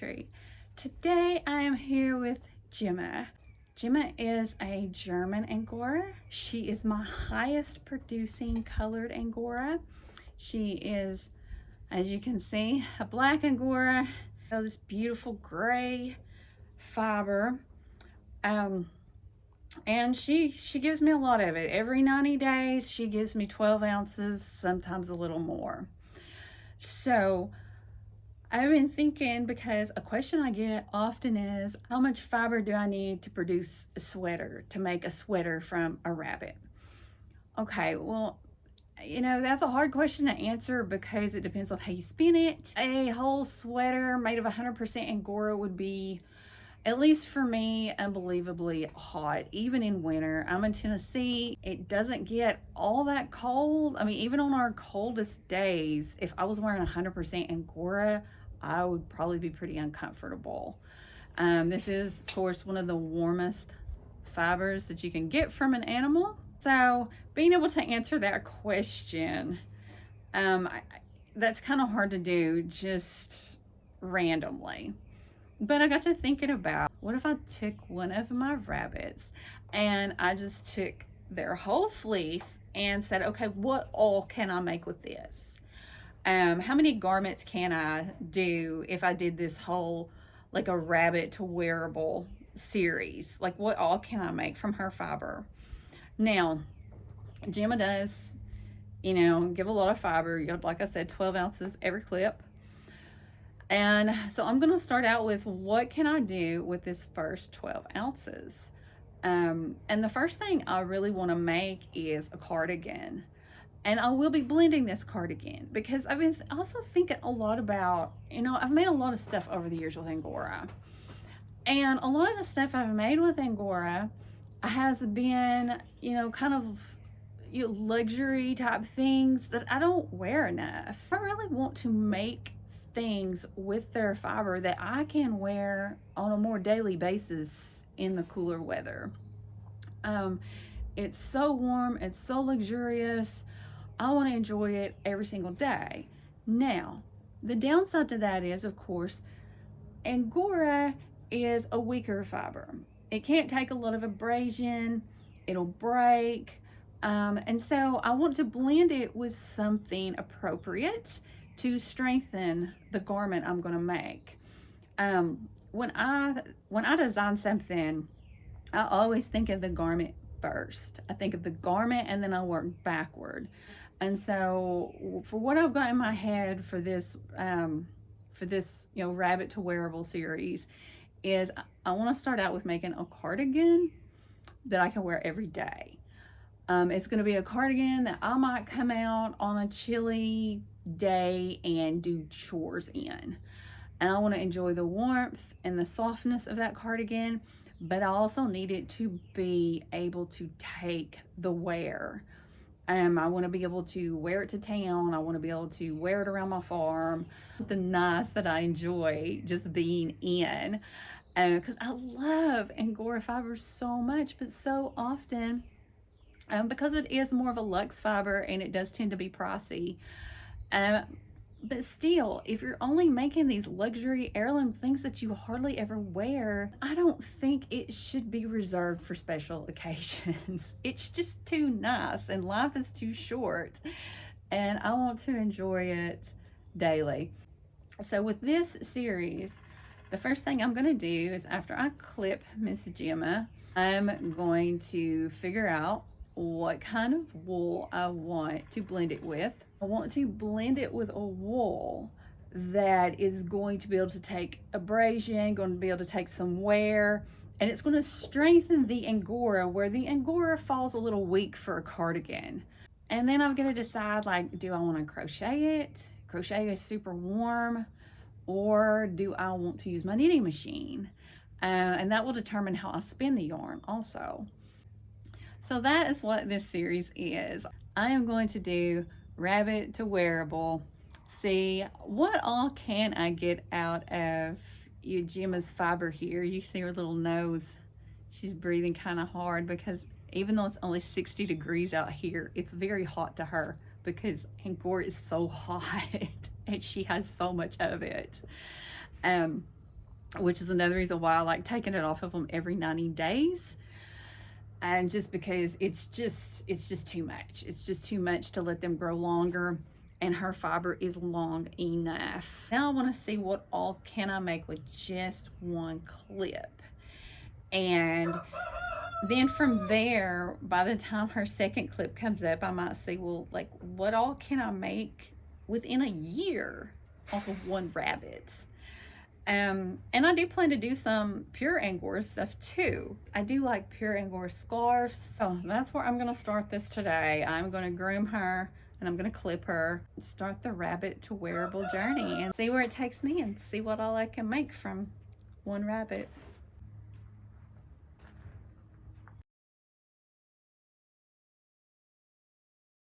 Docuseries. Today I am here with Gemma. Gemma is a German Angora. She is my highest producing colored Angora. She is, as you can see, a black Angora. This beautiful gray fiber. And she gives me a lot of it. Every 90 days, she gives me 12 ounces, sometimes a little more. So I've been thinking, because a question I get often is, how much fiber do I need to produce a sweater, to make a sweater from a rabbit? Okay, well, you know, that's a hard question to answer because it depends on how you spin it. A whole sweater made of 100% Angora would be, at least for me, unbelievably hot, even in winter. I'm in Tennessee. It doesn't get all that cold. I mean, even on our coldest days, if I was wearing 100% Angora, I would probably be pretty uncomfortable. This is, of course, one of the warmest fibers that you can get from an animal. So being able to answer that question, that's kind of hard to do just randomly. But I got to thinking about, what if I took one of my rabbits and I just took their whole fleece and said, okay, what all can I make with this? How many garments can I do if I did this whole, like, a rabbit to wearable series? Like, what all can I make from her fiber? Now, Gemma does, you know, give a lot of fiber. Like I said, 12 ounces every clip. And so I'm going to start out with, what can I do with this first 12 ounces? And the first thing I really want to make is a cardigan. And I will be blending this cardigan because I've been also thinking a lot about, you know, I've made a lot of stuff over the years with Angora. And a lot of the stuff I've made with Angora has been, you know, kind of, you know, luxury type things that I don't wear enough. I really want to make things with their fiber that I can wear on a more daily basis in the cooler weather. It's so warm, it's so luxurious. I want to enjoy it every single day. Now, the downside to that is, of course, Angora is a weaker fiber. It can't take a lot of abrasion, it'll break. And so I want to blend it with something appropriate to strengthen the garment I'm going to make. When I design something, I always think of the garment first. I think of the garment and then I work backward. And so for what I've got in my head for this, you know, rabbit to wearable series, is I want to start out with making a cardigan that I can wear every day. It's going to be a cardigan that I might come out on a chilly day and do chores in. And I want to enjoy the warmth and the softness of that cardigan, but I also need it to be able to take the wear. I want to be able to wear it to town. I want to be able to wear it around my farm. The nice that I enjoy just being in. Because I love Angora fibers so much, but so often, because it is more of a luxe fiber and it does tend to be pricey, but still, if you're only making these luxury heirloom things that you hardly ever wear, I don't think it should be reserved for special occasions. It's just too nice and life is too short, and I want to enjoy it daily. So with this series, the first thing I'm going to do is, after I clip Miss Gemma, I'm going to figure out what kind of wool I want to blend it with. I want to blend it with a wool that is going to be able to take abrasion, going to be able to take some wear, and it's going to strengthen the Angora where the Angora falls a little weak for a cardigan. And then I'm going to decide, like, do I want to crochet it? Crochet is super warm, or do I want to use my knitting machine? And that will determine how I spin the yarn also. So that is what this series is. I am going to do rabbit to wearable. See what all can I get out of Gemma's fiber here. You see her little nose. She's breathing kind of hard because even though it's only 60 degrees out here, it's very hot to her because Angora is so hot and she has so much of it. which is another reason why I like taking it off of them every 90 days. And just because it's just too much. It's just too much to let them grow longer, and her fiber is long enough. Now I want to see what all can I make with just one clip. And then from there, by the time her second clip comes up, I might see, well, like, what all can I make within a year off of one rabbit? And I do plan to do some pure Angora stuff too. I do like pure Angora scarves. So that's where I'm going to start this today. I'm going to groom her and I'm going to clip her, start the rabbit to wearable journey, and see where it takes me and see what all I can make from one rabbit.